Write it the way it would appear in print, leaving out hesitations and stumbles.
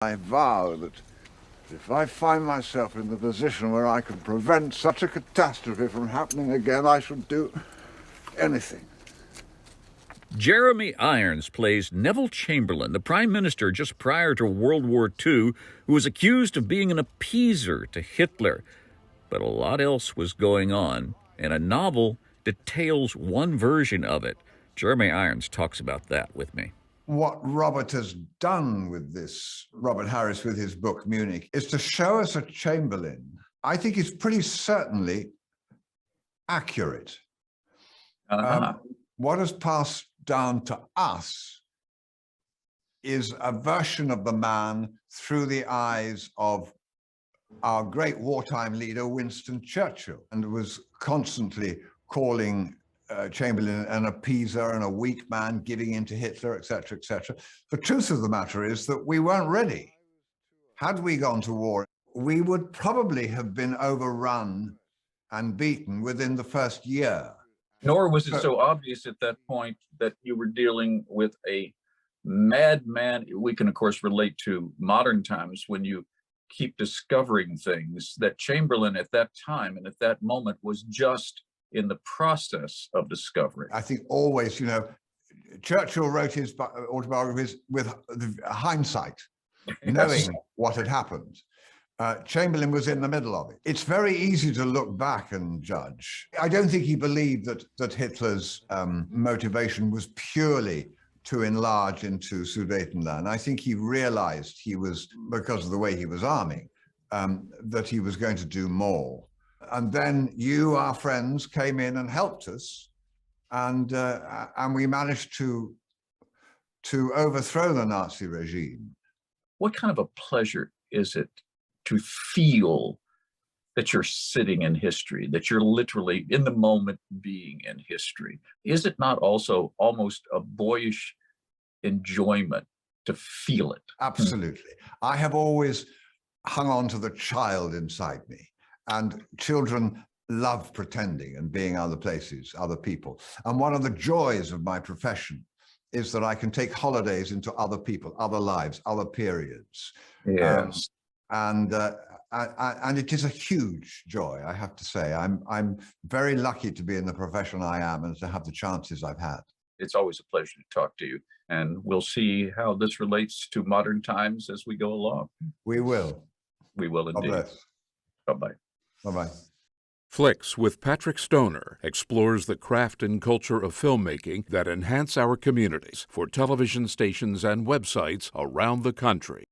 I vow that if I find myself in the position where I can prevent such a catastrophe from happening again, I shall do anything. Jeremy Irons plays Neville Chamberlain, the Prime Minister just prior to World War II, who was accused of being an appeaser to Hitler. But a lot else was going on, and a novel details one version of it. Jeremy Irons talks about that with me. What Robert has done with this, Robert Harris with his book Munich, is to show us a Chamberlain I think is pretty certainly accurate. What has passed down to us is a version of the man through the eyes of our great wartime leader, Winston Churchill, and was constantly calling Chamberlain an appeaser and a weak man giving in to Hitler, etc., etc. The truth of the matter is that we weren't ready. Had we gone to war, we would probably have been overrun and beaten within the first year. Nor was it so obvious at that point that you were dealing with a madman. We can, of course, relate to modern times when you keep discovering things that Chamberlain at that time and at that moment was just in the process of discovering. I think always, you know, Churchill wrote his autobiographies with hindsight, knowing what had happened. Chamberlain was in the middle of it. It's very easy to look back and judge. I don't think he believed that Hitler's motivation was purely to enlarge into Sudetenland. I think he realized he was, because of the way he was arming, that he was going to do more. And then you, our friends, came in and helped us, and we managed to overthrow the Nazi regime. What kind of a pleasure is it to feel that you're sitting in history, that you're literally in the moment being in history? Is it not also almost a boyish enjoyment to feel it? Absolutely. I have always hung on to the child inside me, and children love pretending and being other places, other people. And one of the joys of my profession is that I can take holidays into other people, other lives, other periods. Yes. And it is a huge joy, I have to say. I'm very lucky to be in the profession I am and to have the chances I've had. It's always a pleasure to talk to you, and we'll see how this relates to modern times as we go along. We will. We will indeed. God bless. Bye-bye. Bye-bye. Flicks with Patrick Stoner explores the craft and culture of filmmaking that enhance our communities for television stations and websites around the country.